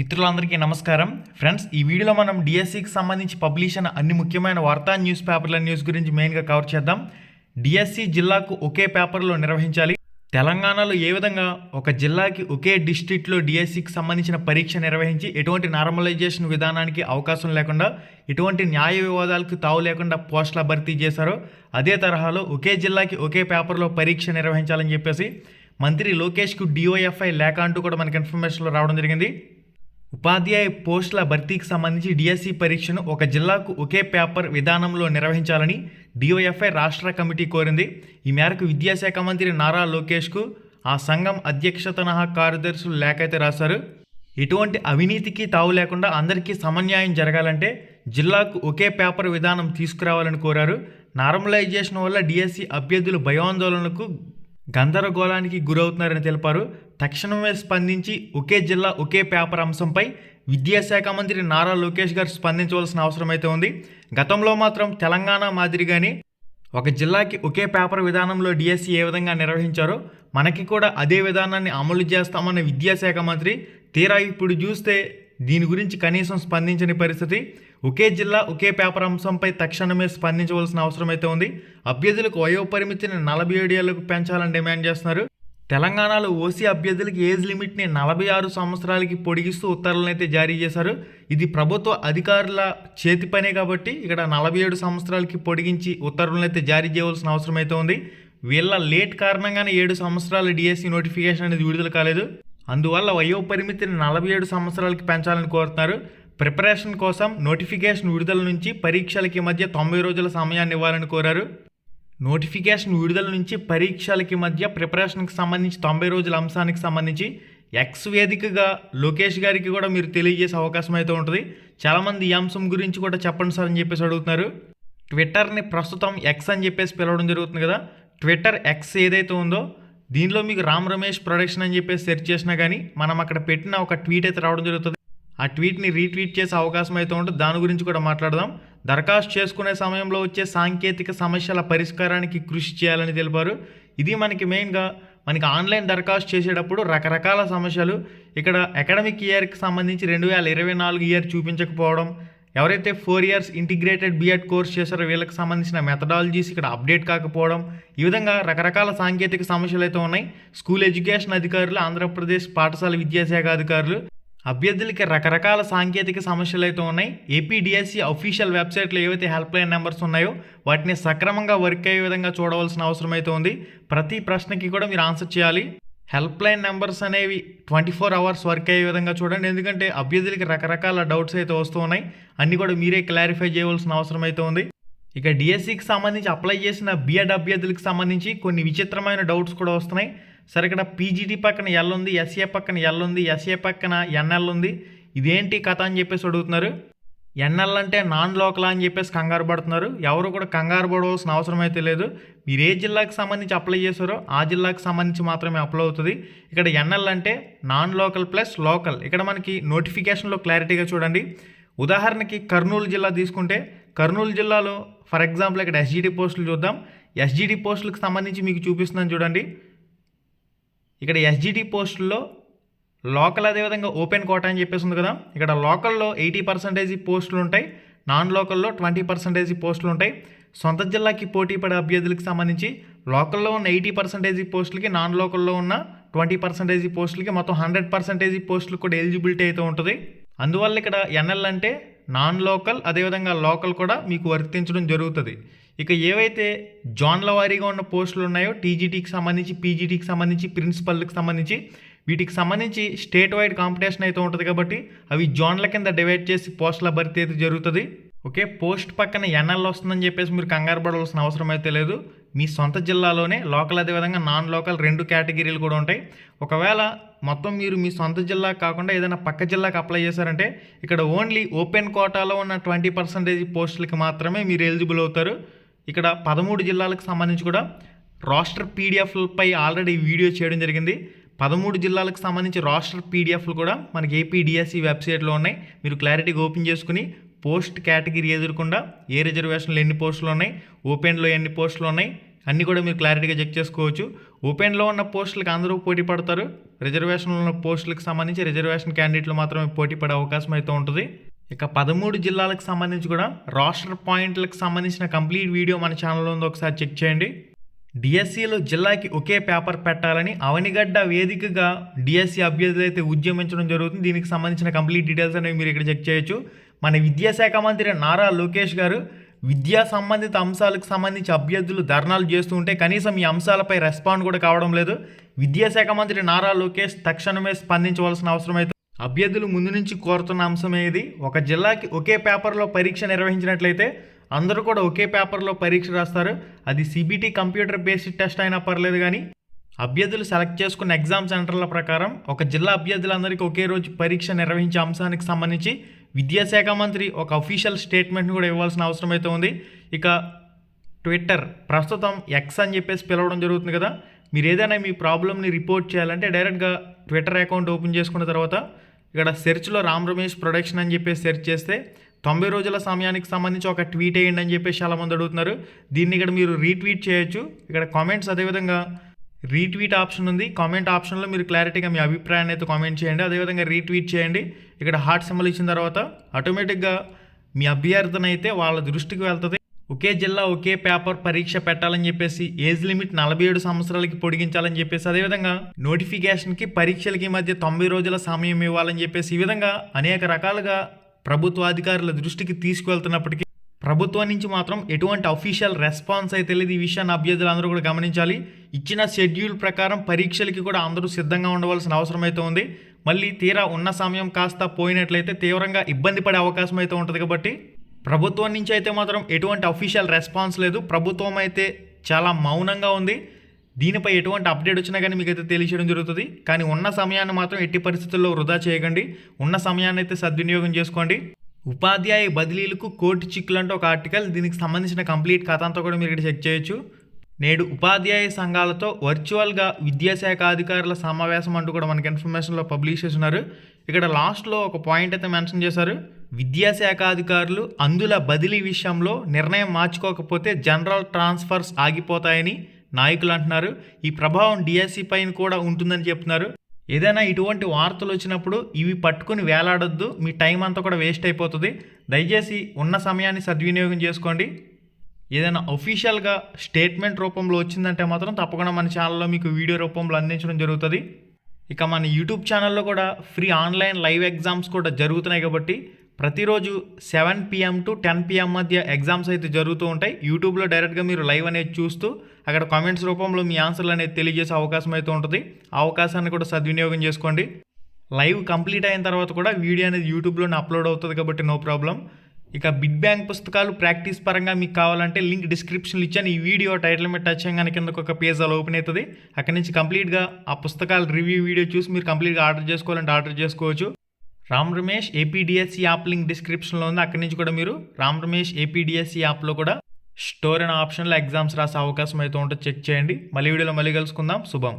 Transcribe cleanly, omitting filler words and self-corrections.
మిత్రులందరికీ నమస్కారం ఫ్రెండ్స్. ఈ వీడియోలో మనం డిఎస్సికి సంబంధించి పబ్లిష్ అయిన అన్ని ముఖ్యమైన వార్తా న్యూస్ పేపర్ల న్యూస్ గురించి మెయిన్గా కవర్ చేద్దాం. డిఎస్సి జిల్లాకు ఒకే పేపర్లో నిర్వహించాలి. తెలంగాణలో ఏ విధంగా ఒక జిల్లాకి ఒకే డిస్ట్రిక్ట్లో డిఎస్సికి సంబంధించిన పరీక్ష నిర్వహించి ఎటువంటి నార్మలైజేషన్ విధానానికి అవకాశం లేకుండా, ఎటువంటి న్యాయ వివాదాలకు తావు లేకుండా పోస్టుల భర్తీ చేశారో అదే తరహాలో ఒకే జిల్లాకి ఒకే పేపర్లో పరీక్ష నిర్వహించాలని చెప్పేసి మంత్రి లోకేష్కు డిఓఎఫ్ఐ లేఖ అంటూ కూడా మనకి ఇన్ఫర్మేషన్లో రావడం జరిగింది. ఉపాధ్యాయ పోస్టుల భర్తీకి సంబంధించి డిఎస్సి పరీక్షను ఒక జిల్లాకు ఒకే పేపర్ విధానంలో నిర్వహించాలని డిఓఎఫ్ఐ రాష్ట్ర కమిటీ కోరింది. ఈ మేరకు విద్యాశాఖ మంత్రి నారా లోకేష్కు ఆ సంఘం అధ్యక్షతన కార్యదర్శులు లేఖ అయితే రాశారు. ఎటువంటి అవినీతికి తావు లేకుండా అందరికీ సమన్యాయం జరగాలంటే జిల్లాకు ఒకే పేపర్ విధానం తీసుకురావాలని కోరారు. నార్మలైజేషన్ వల్ల డిఎస్సి అభ్యర్థులు భయాందోళనలకు గందరగోళానికి గురవుతున్నారని తెలిపారు. తక్షణమే స్పందించి ఒకే జిల్లా ఒకే పేపర్ అంశంపై విద్యాశాఖ మంత్రి నారా లోకేష్ గారు స్పందించవలసిన అవసరం అయితే ఉంది. గతంలో మాత్రం తెలంగాణ మాదిరిగానే ఒక జిల్లాకి ఒకే పేపర్ విధానంలో డిఎస్సి ఏ విధంగా నిర్వహించారో మనకి కూడా అదే విధానాన్ని అమలు చేస్తామన్న విద్యాశాఖ మంత్రి తీరా ఇప్పుడు చూస్తే దీని గురించి కనీసం స్పందించని పరిస్థితి. ఒకే జిల్లా ఒకే పేపర్ అంశంపై తక్షణమే స్పందించవలసిన అవసరం అయితే ఉంది. అభ్యర్థులకు వయోపరిమితిని 47 ఏళ్లకు పెంచాలని డిమాండ్ చేస్తున్నారు. తెలంగాణలో ఓసీ అభ్యర్థులకి ఏజ్ లిమిట్ని 46 సంవత్సరాలకి పొడిగిస్తూ ఉత్తర్వులను అయితే జారీ చేశారు. ఇది ప్రభుత్వ అధికారుల చేతి పనే కాబట్టి ఇక్కడ 47 సంవత్సరాలకి పొడిగించి ఉత్తర్వులను అయితే జారీ చేయవలసిన అవసరం అయితే ఉంది. వీళ్ళ లేట్ కారణంగానే 7 సంవత్సరాల డిఎస్సి నోటిఫికేషన్ అనేది విడుదల కాలేదు. అందువల్ల వయోపరిమితిని 47 సంవత్సరాలకి పెంచాలని కోరుతున్నారు. ప్రిపరేషన్ కోసం నోటిఫికేషన్ విడుదల నుంచి పరీక్షలకి మధ్య 90 రోజుల సమయాన్ని ఇవ్వాలని కోరారు. నోటిఫికేషన్ విడుదల నుంచి పరీక్షలకి మధ్య ప్రిపరేషన్కి సంబంధించి 90 రోజుల అంశానికి సంబంధించి ఎక్స్ వేదికగా లోకేష్ గారికి కూడా మీరు తెలియజేసే అవకాశం అయితే ఉంటుంది. చాలామంది ఈ అంశం గురించి కూడా చెప్పండి సార్ అని చెప్పేసి అడుగుతున్నారు. ట్విట్టర్ని ప్రస్తుతం ఎక్స్ అని చెప్పేసి పిలవడం జరుగుతుంది కదా. ట్విట్టర్ ఎక్స్ ఏదైతే ఉందో దీనిలో మీకు రామ్ రమేష్ ప్రొడక్షన్ అని చెప్పేసి సెర్చ్ చేసినా కానీ మనం అక్కడ పెట్టిన ఒక ట్వీట్ అయితే రావడం జరుగుతుంది. ఆ ట్వీట్ని రీట్వీట్ చేసే అవకాశం అయితే ఉంటుంది. దాని గురించి కూడా మాట్లాడదాం. దరఖాస్తు చేసుకునే సమయంలో వచ్చే సాంకేతిక సమస్యల పరిష్కారానికి కృషి చేయాలని తెలిపారు. ఇది మనకి ఆన్లైన్ దరఖాస్తు చేసేటప్పుడు రకరకాల సమస్యలు, ఇక్కడ అకాడమిక్ ఇయర్కి సంబంధించి 2024 ఇయర్ చూపించకపోవడం, ఎవరైతే 4 ఇయర్స్ ఇంటిగ్రేటెడ్ బిఎడ్ కోర్స్ చేశారో వీళ్ళకి సంబంధించిన మెథడాలజీస్ ఇక్కడ అప్డేట్ కాకపోవడం, ఈ విధంగా రకరకాల సాంకేతిక సమస్యలు అయితే ఉన్నాయి. స్కూల్ ఎడ్యుకేషన్ అధికారులు, ఆంధ్రప్రదేశ్ పాఠశాల విద్యాశాఖ అధికారులు అభ్యర్థులకి రకరకాల సాంకేతిక సమస్యలు అయితే ఉన్నాయి. ఏపీ డిఎస్సి అఫీషియల్ వెబ్సైట్లో ఏవైతే హెల్ప్ లైన్ నెంబర్స్ ఉన్నాయో వాటిని సక్రమంగా వర్క్ అయ్యే విధంగా చూడవలసిన అవసరం అయితే ఉంది. ప్రతి ప్రశ్నకి కూడా మీరు ఆన్సర్ చేయాలి. హెల్ప్ లైన్ నెంబర్స్ అనేవి 24 అవర్స్ వర్క్ అయ్యే విధంగా చూడండి. ఎందుకంటే అభ్యర్థులకి రకరకాల డౌట్స్ అయితే వస్తూ ఉన్నాయి. అన్నీ కూడా మీరే క్లారిఫై చేయవలసిన అవసరం అయితే ఉంది. ఇక డిఎస్సికి సంబంధించి అప్లై చేసిన బిఎడ్ అభ్యర్థులకు సంబంధించి కొన్ని విచిత్రమైన డౌట్స్ కూడా వస్తున్నాయి. సరే, ఇక్కడ పీజీటీ పక్కన ఎల్ ఉంది, ఎస్ఏ పక్కన ఎల్ ఉంది, ఎస్ఏ పక్కన ఎన్ఎల్ ఉంది. ఇదేంటి కథ అని చెప్పేసి అడుగుతున్నారు. ఎన్ఎల్ అంటే నాన్ లోకల్ అని చెప్పేసి కంగారు పడుతున్నారు. ఎవరు కూడా కంగారు పడవలసిన అవసరం అయితే లేదు. మీరు ఏ జిల్లాకి సంబంధించి అప్లై చేశారో ఆ జిల్లాకి సంబంధించి మాత్రమే అప్లై అవుతుంది. ఇక్కడ ఎన్ఎల్ అంటే నాన్ లోకల్ ప్లస్ లోకల్. ఇక్కడ మనకి నోటిఫికేషన్లో క్లారిటీగా చూడండి. ఉదాహరణకి కర్నూలు జిల్లా తీసుకుంటే కర్నూలు జిల్లాలో ఫర్ ఎగ్జాంపుల్ ఇక్కడ ఎస్జిటి పోస్టులు చూద్దాం. ఎస్జిటి పోస్టులకు సంబంధించి మీకు చూపిస్తున్నాను చూడండి. ఇక్కడ ఎస్జిటి పోస్టుల్లో లోకల్ అదేవిధంగా ఓపెన్ కోటా అని చెప్పేసి ఉంది కదా. ఇక్కడ లోకల్లో 80% పోస్టులు ఉంటాయి, నాన్ లోకల్లో 20% పోస్టులు ఉంటాయి. సొంత జిల్లాకి పోటీ పడే అభ్యర్థులకు సంబంధించి లోకల్లో ఉన్న 80% పోస్టులకి, నాన్ లోకల్లో ఉన్న 20% పోస్టులకి, మొత్తం 100% పోస్టులకు కూడా ఎలిజిబిలిటీ అయితే ఉంటుంది. అందువల్ల ఇక్కడ ఎన్ఎల్ అంటే నాన్ లోకల్ అదేవిధంగా లోకల్ కూడా మీకు వర్తించడం జరుగుతుంది. ఇక ఏవైతే జోన్ల వారీగా ఉన్న పోస్టులు ఉన్నాయో టీజీటీకి సంబంధించి, పీజీటీకి సంబంధించి, ప్రిన్సిపల్కి సంబంధించి వీటికి సంబంధించి స్టేట్ వైడ్ కాంపిటీషన్ అయితే ఉంటుంది కాబట్టి అవి జోన్ల కింద డివైడ్ చేసి పోస్టుల భర్తీ అయితే జరుగుతుంది. ఓకే, పోస్ట్ పక్కన ఎన్ఎల్ వస్తుందని చెప్పేసి మీరు కంగారు పడవలసిన అవసరం అయితే లేదు. మీ సొంత జిల్లాలోనే లోకల్ అదేవిధంగా నాన్ లోకల్ 2 కేటగిరీలు కూడా ఉంటాయి. ఒకవేళ మొత్తం మీరు మీ సొంత జిల్లా కాకుండా ఏదైనా పక్క జిల్లాకి అప్లై చేశారంటే ఇక్కడ ఓన్లీ ఓపెన్ కోటాలో ఉన్న 20% పోస్టులకి మాత్రమే మీరు ఎలిజిబుల్ అవుతారు. ఇక్కడ 13 జిల్లాలకు సంబంధించి కూడా రాష్ట్ర పీడిఎఫ్లపై ఆల్రెడీ వీడియో చేయడం జరిగింది. 13 జిల్లాలకు సంబంధించి రాష్ట్ర పీడిఎఫ్లు కూడా మనకి ఏపీ డిఎస్సి వెబ్సైట్లో ఉన్నాయి. మీరు క్లారిటీగా ఓపెన్ చేసుకుని పోస్ట్ కేటగిరీ ఎదురకుండా ఏ రిజర్వేషన్లు ఎన్ని పోస్టులు ఉన్నాయి, ఓపెన్లో ఎన్ని పోస్టులు ఉన్నాయి, అన్నీ కూడా మీరు క్లారిటీగా చెక్ చేసుకోవచ్చు. ఓపెన్లో ఉన్న పోస్టులకు అందరూ పోటీ పడతారు. రిజర్వేషన్లో ఉన్న పోస్టులకు సంబంధించి రిజర్వేషన్ క్యాండిడేట్లు మాత్రమే పోటీ పడే అవకాశం అయితే ఉంటుంది. ఇక 13 జిల్లాలకు సంబంధించి కూడా రోస్టర్ పాయింట్లకు సంబంధించిన కంప్లీట్ వీడియో మన ఛానల్లో ఉంది, ఒకసారి చెక్ చేయండి. డిఎస్సిలో జిల్లాకి ఒకే పేపర్ పెట్టాలని అవనిగడ్డ వేదికగా డిఎస్సి అభ్యర్థులు అయితే ఉద్యమించడం జరుగుతుంది. దీనికి సంబంధించిన కంప్లీట్ డీటెయిల్స్ అనేవి మీరు ఇక్కడ చెక్ చేయొచ్చు. మన విద్యాశాఖ మంత్రి నారా లోకేష్ గారు విద్యా సంబంధిత అంశాలకు సంబంధించి అభ్యర్థులు ధర్నాలు చేస్తూ ఉంటే కనీసం ఈ అంశాలపై రెస్పాండ్ కూడా కావడం లేదు. విద్యాశాఖ మంత్రి నారా లోకేష్ తక్షణమే స్పందించవలసిన అవసరం అయితే అభ్యర్థులు ముందు నుంచి కోరుతున్న అంశం ఏది, ఒక జిల్లాకి ఒకే పేపర్లో పరీక్ష నిర్వహించినట్లయితే అందరూ కూడా ఒకే పేపర్లో పరీక్ష రాస్తారు. అది సిబిటి కంప్యూటర్ బేస్డ్ టెస్ట్ అయినా పర్లేదు, కానీ అభ్యర్థులు సెలెక్ట్ చేసుకున్న ఎగ్జామ్ సెంటర్ల ప్రకారం ఒక జిల్లా అభ్యర్థులందరికీ ఒకే రోజు పరీక్ష నిర్వహించే అంశానికి సంబంధించి విద్యాశాఖ మంత్రి ఒక అఫీషియల్ స్టేట్మెంట్ని కూడా ఇవ్వాల్సిన అవసరం అయితే ఉంది. ఇక ట్విట్టర్, ప్రస్తుతం ఎక్స్ అని చెప్పేసి పిలవడం జరుగుతుంది కదా, మీరు ఏదైనా మీ ప్రాబ్లమ్ని రిపోర్ట్ చేయాలంటే డైరెక్ట్గా ట్విట్టర్ అకౌంట్ ఓపెన్ చేసుకున్న తర్వాత ఇక్కడ సెర్చ్లో రామ్ రమేష్ ప్రొడక్షన్ అని చెప్పేసి సెర్చ్ చేస్తే 90 రోజుల సమయానికి సంబంధించి ఒక ట్వీట్ వేయండి అని చెప్పేసి చాలామంది అడుగుతున్నారు. దీన్ని ఇక్కడ మీరు రీట్వీట్ చేయొచ్చు. ఇక్కడ కామెంట్స్ అదేవిధంగా రీట్వీట్ ఆప్షన్ ఉంది. కామెంట్ ఆప్షన్లో మీరు క్లారిటీగా మీ అభిప్రాయాన్ని అయితే కామెంట్ చేయండి, అదేవిధంగా రీట్వీట్ చేయండి. ఇక్కడ హార్ట్ సింబల్ ఇచ్చిన తర్వాత ఆటోమేటిక్గా మీ అభ్యర్థన అయితే వాళ్ళ దృష్టికి వెళ్తుంది. ఒకే జిల్లా ఒకే పేపర్ పరీక్ష పెట్టాలని చెప్పేసి, ఏజ్ లిమిట్ 47 సంవత్సరాలకి పొడిగించాలని చెప్పేసి, అదేవిధంగా నోటిఫికేషన్కి పరీక్షలకి మధ్య 90 రోజుల సమయం ఇవ్వాలని చెప్పేసి, ఈ విధంగా అనేక రకాలుగా ప్రభుత్వ అధికారుల దృష్టికి తీసుకువెళ్తున్నప్పటికీ ప్రభుత్వం నుంచి మాత్రం ఎటువంటి అఫీషియల్ రెస్పాన్స్ అయితే లేదు. ఈ విషయాన్ని అభ్యర్థులు అందరూ కూడా గమనించాలి. ఇచ్చిన షెడ్యూల్ ప్రకారం పరీక్షలకి కూడా అందరూ సిద్ధంగా ఉండవలసిన అవసరం అయితే ఉంది. మళ్ళీ తీరా ఉన్న సమయం కాస్త పోయినట్లయితే తీవ్రంగా ఇబ్బంది పడే అవకాశం అయితే ఉంటుంది. కాబట్టి ప్రభుత్వం నుంచి అయితే మాత్రం ఎటువంటి అఫీషియల్ రెస్పాన్స్ లేదు. ప్రభుత్వం అయితే చాలా మౌనంగా ఉంది. దీనిపై ఎటువంటి అప్డేట్ వచ్చినా కానీ మీకు అయితే తెలియచేయడం జరుగుతుంది. కానీ ఉన్న సమయాన్ని మాత్రం ఎట్టి పరిస్థితుల్లో వృధా చేయకండి. ఉన్న సమయాన్ని అయితే సద్వినియోగం చేసుకోండి. ఉపాధ్యాయ బదిలీలకు కోర్టు చిక్కులు అంటే ఒక ఆర్టికల్, దీనికి సంబంధించిన కంప్లీట్ కథ అంతా కూడా మీరు ఇక్కడ చెక్ చేయొచ్చు. నేడు ఉపాధ్యాయ సంఘాలతో వర్చువల్గా విద్యాశాఖ అధికారుల సమావేశం అంటూ కూడా మనకి ఇన్ఫర్మేషన్లో పబ్లిష్ చేస్తున్నారు. ఇక్కడ లాస్ట్లో ఒక పాయింట్ అయితే మెన్షన్ చేశారు. విద్యాశాఖ అధికారులు అందుల బదిలీ విషయంలో నిర్ణయం మార్చుకోకపోతే జనరల్ ట్రాన్స్ఫర్స్ ఆగిపోతాయని నాయకులు అంటున్నారు. ఈ ప్రభావం డిఎస్సి పైన కూడా ఉంటుందని చెప్తున్నారు. ఏదైనా ఇటువంటి వార్తలు వచ్చినప్పుడు ఇవి పట్టుకుని వేలాడొద్దు, మీ టైం అంతా కూడా వేస్ట్ అయిపోతుంది. దయచేసి ఉన్న సమయాన్ని సద్వినియోగం చేసుకోండి. ఏదైనా అఫీషియల్గా స్టేట్మెంట్ రూపంలో వచ్చిందంటే మాత్రం తప్పకుండా మన ఛానల్లో మీకు వీడియో రూపంలో అందించడం జరుగుతుంది. ఇక మన యూట్యూబ్ ఛానల్లో కూడా ఫ్రీ ఆన్లైన్ లైవ్ ఎగ్జామ్స్ కూడా జరుగుతున్నాయి. కాబట్టి ప్రతిరోజు 7 PM to 10 PM మధ్య ఎగ్జామ్స్ అయితే జరుగుతూ ఉంటాయి. యూట్యూబ్లో డైరెక్ట్గా మీరు లైవ్ అనేది చూస్తూ అక్కడ కామెంట్స్ రూపంలో మీ ఆన్సర్లు అనేది తెలియజేసే అవకాశం అయితే ఉంటుంది. ఆ అవకాశాన్ని కూడా సద్వినియోగం చేసుకోండి. లైవ్ కంప్లీట్ అయిన తర్వాత కూడా వీడియో అనేది యూట్యూబ్లోనే అప్లోడ్ అవుతుంది కాబట్టి నో ప్రాబ్లం. ఇక బిడ్ బ్యాంక్ పుస్తకాలు ప్రాక్టీస్ పరంగా మీకు కావాలంటే లింక్ డిస్క్రిప్షన్లో ఇచ్చాను. ఈ వీడియో టైటిల్ మీద టచ్ చేయగానే కిందకు ఒక పేజ్ అలా ఓపెన్ అవుతుంది. అక్కడి నుంచి కంప్లీట్గా ఆ పుస్తకాలు రివ్యూ వీడియో చూసి మీరు కంప్లీట్గా ఆర్డర్ చేసుకోవాలంటే ఆర్డర్ చేసుకోవచ్చు. Ram Ramesh APDSC app link డిస్క్రిప్షన్లో ఉంది. అక్కడి నుంచి కూడా మీరు రామ్ రమేష్ ఏపీడిఎస్సి యాప్లో కూడా స్టోర్ అనే ఆప్షన్లో ఎగ్జామ్స్ రాసే అవకాశం అయితే ఉంటుంది. చెక్ చేయండి. మళ్ళీ వీడియోలో మళ్ళీ కలుసుకుందాం. శుభం.